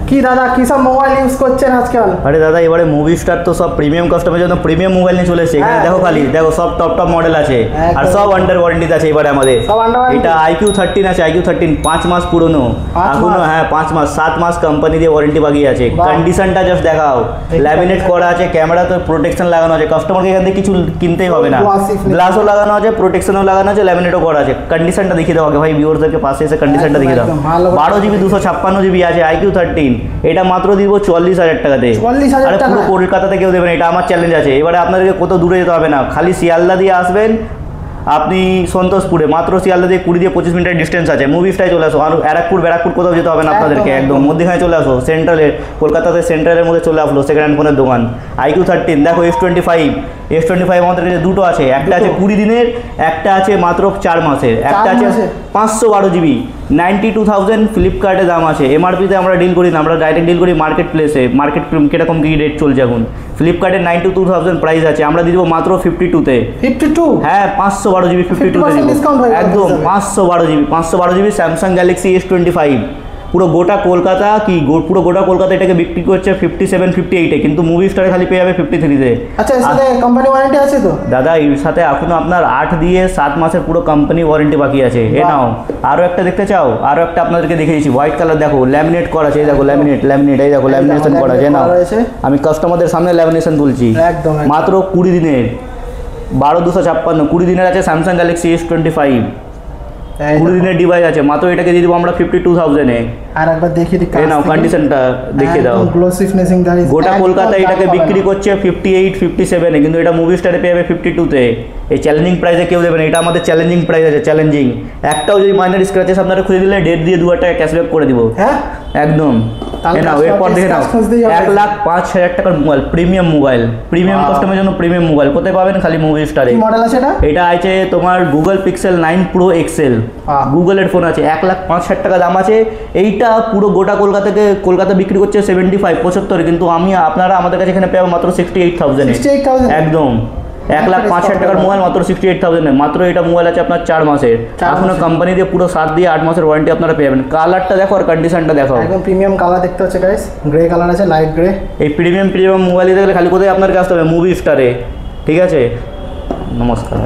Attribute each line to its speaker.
Speaker 1: কি দাদা কি সব মোবাইল ইউজ করছেন আজকাল?
Speaker 2: আরে দাদা এবারে মুভি স্টার তো সব প্রিমিয়াম কাস্টমারের জন্য প্রিমিয়াম মোবাইল নিয়ে চলে এসেছে। এখানে দেখো খালি দেখো সব টপ টপ মডেল আছে আর সব আন্ডার ওয়ারেন্টিতে আছে এবারে আমাদের। এটা IQ13 আছে, IQ13 5 মাস পুরনো এখনো। হ্যাঁ 5 মাস 7 মাস কোম্পানি দিয়ে ওয়ারেন্টি বাকি আছে। কন্ডিশনটা জাস্ট দেখাও, ল্যামিনেট করা আছে, ক্যামেরা তো প্রোটেকশন লাগানো আছে, কাস্টমারকে এখান থেকে কিছু কিনতেই হবে না। গ্লাসও লাগানো আছে, প্রোটেকশনও লাগানো আছে, ল্যামিনেটও করা আছে। কন্ডিশনটা দেখিয়ে দাও আগে ভাই, ভিউয়ারদেরকে পাশে এসে কন্ডিশনটা দেখিয়ে দাও। 12GB 256GB আছে IQ13, এটা মাত্র দিব 44,000 টাকাতে। আরে পুরো কলকাতাতে কেউ দেবে না, এটা আমার চ্যালেঞ্জ আছে। এবারে আপনাদেরকে কোথাও দূরে যেতে হবে না, খালি শিয়ালদা দিয়ে আসবেন আপনি সন্তোষপুরে, মাত্র শিয়ালদা দিয়ে 20 থেকে 25 মিনিটের ডিস্টেন্স আছে। মুভি স্টাইল চলে আসো, আর ব্যারাকপুর কোথাও যেতে হবে না আপনাদেরকে, একদম মধ্যখানে চলে আসো। সেন্ট্রালে কলকাতাতে সেন্ট্রালের মধ্যে চলে আসলো সেকেন্ড হ্যান্ড ফোনের দোকান। IQ13 দেখো, S25 আমাদের কাছে দুটো আছে, একটা আছে 20 দিনের, একটা আছে মাত্র 4 মাসের। একটা আছে 512GB 92,000 ফ্লিপকার্টে দাম আছে। MRPতে আমরা ডিল করি না, আমরা ডাইরেক্ট ডিল করি মার্কেট প্লেসে। মার্কেট কিরকম কি রেট চলছে এখন, ফ্লিপকার্টে 92,000 প্রাইস আছে, আমরা দিয়ে দেবো মাত্র 52-তে।
Speaker 1: 52?
Speaker 2: হ্যাঁ 512GB 52-তে একদম 512GB স্যামসাং গ্যালাক্সি S25। পুরো গোটা কলকাতা পুরো গোটা কলকাতা এটাকে বিক্রি করছে 57-58-এ, কিন্তু মুভি স্টারে খালি পেয়ে যাবে 53-তে।
Speaker 1: আচ্ছা এর সাথে কোম্পানি ওয়ারেন্টি আছে তো? দাদা
Speaker 2: এর সাথে এখনো আপনার 8 দিয়ে 7 মাসের পুরো কোম্পানি ওয়ারেন্টি বাকি আছে। এ নাও আরও একটা দেখতে চাও? আরও একটা আপনাদেরকে দেখে দিচ্ছি, হোয়াইট কালার দেখো, ল্যামিনেট করা আছে। এই দেখো ল্যামিনেট, এই দেখো ল্যামিনেশন করা আছে। নাও আমি কাস্টমারদের সামনে ল্যামিনেশন তুলছি, মাত্র 20 দিনের 12,256 20 দিনের আছে স্যামসাং গ্যালাক্সি S25, 20 দিনের ডিভাইস আছে, মাত্র এটাকে দিয়ে দেবো আমরা 52,000-এ।
Speaker 1: আর একবার দেখিয়ে দিই,
Speaker 2: এই নাও কন্ডিশনটা দেখিয়ে দাও।
Speaker 1: গ্লোসি ফিনিশিং গাড়ি,
Speaker 2: গোটা কলকাতা এটাকে বিক্রি করছে 58-57-এ, কিন্তু এটা মুভি স্টারে পেয়ে যাবে 52-তে। এই চ্যালেঞ্জিং প্রাইসে কেউ দেবে না, এটা আমাদের চ্যালেঞ্জিং প্রাইস আছে, চ্যালেঞ্জিং। একটাও যদি মাইনার স্ক্র্যাচেস আপনারা খুঁজে দিলে 1.5 দিয়ে 2,000 টাকা ক্যাশব্যাক করে দিব। হ্যাঁ একদম। নাও এরপর দেখে নাও 1,05,000 টাকার মোবাইল, প্রিমিয়াম মোবাইল, প্রিমিয়াম কাস্টমারের জন্য প্রিমিয়াম মোবাইল কোথায় পাবেন? খালি মুভি স্টারে।
Speaker 1: কি মডেল আছে এটা?
Speaker 2: এটা আছে তোমার গুগল পিক্সেল 9 Pro XL, গুগলের ফোন আছে, 1,05,000 টাকা দাম আছে। এইটা পুরো গোটা কলকাতা বিক্রি করছে 75-75, কিন্তু আপনারা আমাদের কাছে এখানে পাবেন মাত্র 68,000-এ। একদম 1,05,000 টাকার মোবাইল মাত্র 68,000-এ। মাত্র এটা মোবাইল আছে আপনার 4 মাসের, এখনো কোম্পানি দিয়ে পুরো 7 দিয়ে 8 মাসের ওয়ারেন্টি আপনারা পেয়ে যাবেন। কালারটা দেখো আর কন্ডিশনটা দেখো,
Speaker 1: একদম প্রিমিয়াম কালার দেখতে হচ্ছে গাইস, গ্রে কালার আছে, লাইট গ্রে।
Speaker 2: এই প্রিমিয়াম মোবাইল দেখলে খালি কোথায় আপনার কাছে হবে? মুভি স্টারে। ঠিক আছে, নমস্কার।